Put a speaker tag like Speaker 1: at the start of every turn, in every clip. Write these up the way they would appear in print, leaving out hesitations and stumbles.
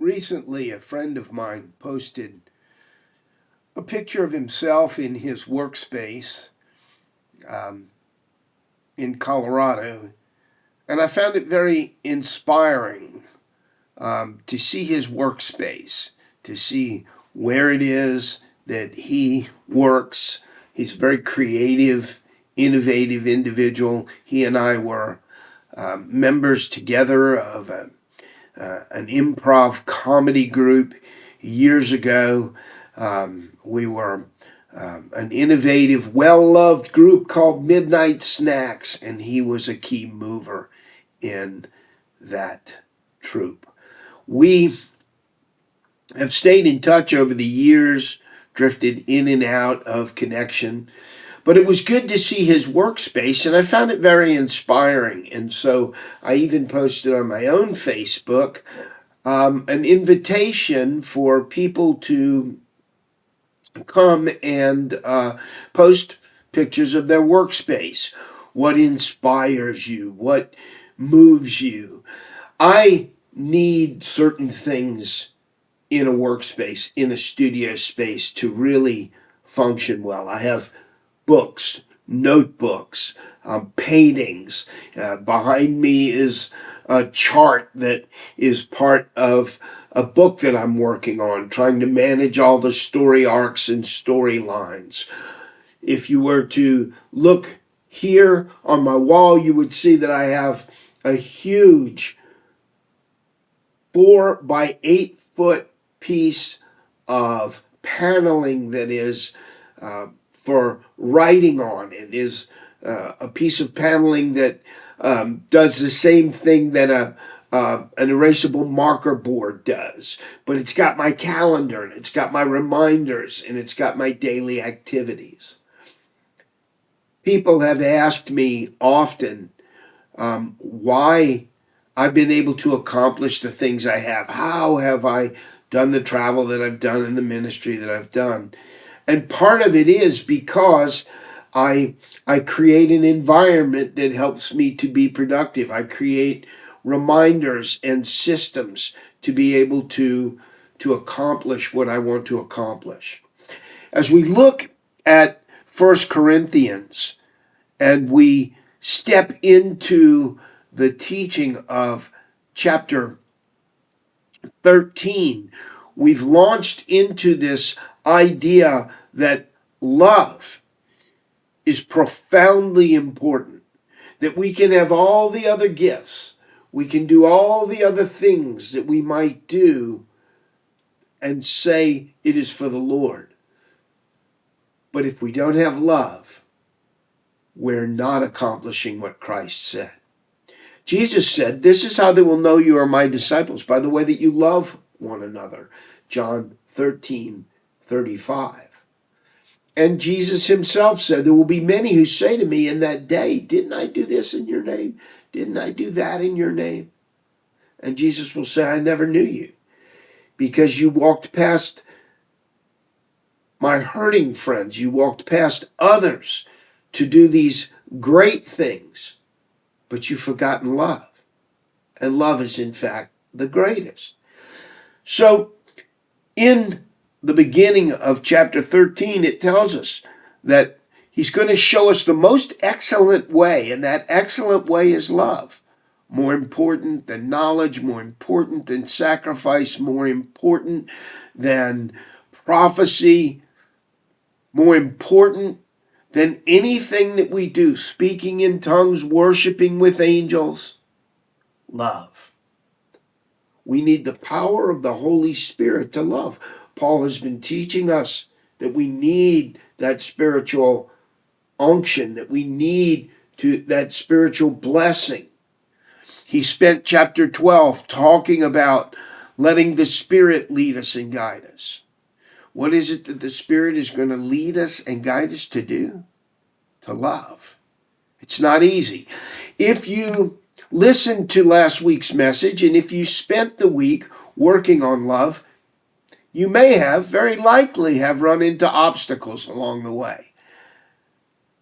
Speaker 1: Recently, a friend of mine posted a picture of himself in his workspace um, in Colorado, and I found it very inspiring to see his workspace, to see where it is that he works. He's a very creative, innovative individual. He and I were members together of an improv comedy group years ago. We were an innovative, well-loved group called Midnight Snacks, and he was a key mover in that troupe. We have stayed in touch over the years, drifted in and out of connection, but it was good to see his workspace, and I found it very inspiring. And so I even posted on my own Facebook an invitation for people to come and post pictures of their workspace. What inspires you? What moves you? I need certain things in a workspace, in a studio space, to really function well. I have books, notebooks, paintings. Behind me is a chart that is part of a book that I'm working on, trying to manage all the story arcs and storylines. If you were to look here on my wall, you would see that I have a huge 4 by 8 foot piece of paneling that is for writing on. It is a piece of paneling that does the same thing that an erasable marker board does, but it's got my calendar and it's got my reminders and it's got my daily activities. People have asked me often why I've been able to accomplish the things I have. How have I done the travel that I've done and the ministry that I've done? And part of it is because I create an environment that helps me to be productive. I create reminders and systems to be able to accomplish what I want to accomplish. As we look at 1 Corinthians and we step into the teaching of chapter 13, we've launched into this idea that love is profoundly important, that we can have all the other gifts, we can do all the other things that we might do and say it is for the Lord. But if we don't have love, we're not accomplishing what Christ said. Jesus said, "This is how they will know you are my disciples, by the way that you love one another." John 13:35. And Jesus himself said, "There will be many who say to me in that day, 'Didn't I do this in your name? Didn't I do that in your name?' And Jesus will say, 'I never knew you, because you walked past my hurting friends. You walked past others to do these great things, but you've forgotten love.' And love is, in fact, the greatest." So, in the beginning of chapter 13, it tells us that he's going to show us the most excellent way, and that excellent way is love. More important than knowledge, more important than sacrifice, more important than prophecy, more important than anything that we do, speaking in tongues, worshiping with angels, love. We need the power of the Holy Spirit to love. Paul has been teaching us that we need that spiritual unction, that we need that spiritual blessing. He spent chapter 12 talking about letting the Spirit lead us and guide us. What is it that the Spirit is going to lead us and guide us to do? To love. It's not easy. If you listened to last week's message, and if you spent the week working on love, you may very likely have run into obstacles along the way.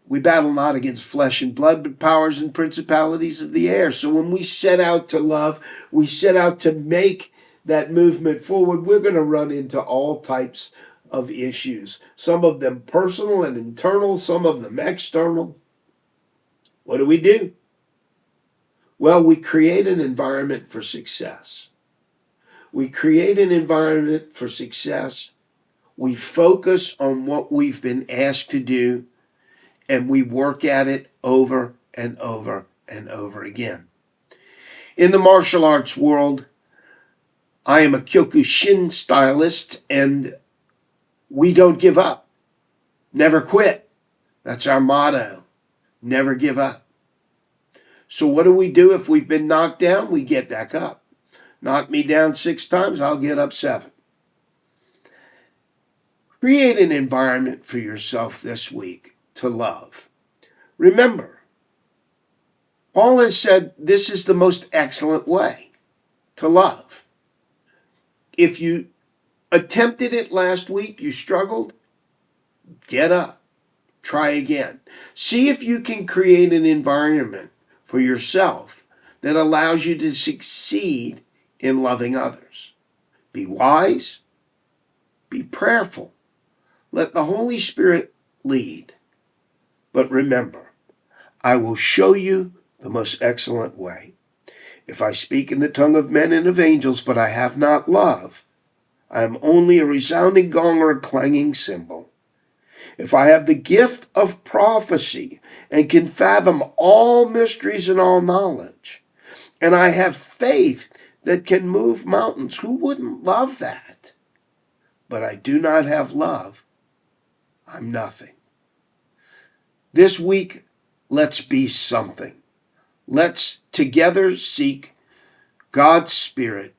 Speaker 1: We battle not against flesh and blood, but powers and principalities of the air. So when we set out to love, we set out to make that movement forward, we're going to run into all types of issues. Some of them personal and internal, some of them external. What do? Well, we create an environment for success. We create an environment for success. We focus on what we've been asked to do, and we work at it over and over and over again. In the martial arts world, I am a Kyokushin stylist, and we don't give up. Never quit. That's our motto. Never give up. So what do if we've been knocked down? We get back up. Knock me down 6 times, I'll get up 7. Create an environment for yourself this week to love. Remember, Paul has said this is the most excellent way to love. If you attempted it last week, you struggled, get up, try again. See if you can create an environment for yourself that allows you to succeed in loving others. Be wise, be prayerful, let the Holy Spirit lead. But remember, I will show you the most excellent way. If I speak in the tongue of men and of angels, but I have not love, I am only a resounding gong or a clanging cymbal. If I have the gift of prophecy and can fathom all mysteries and all knowledge, and I have faith that can move mountains, who wouldn't love that? But I do not have love, I'm nothing. This week, let's be something. Let's together seek God's Spirit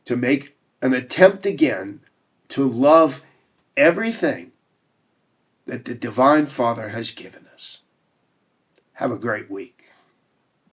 Speaker 1: to make an attempt again to love everything that the Divine Father has given us. Have a great week.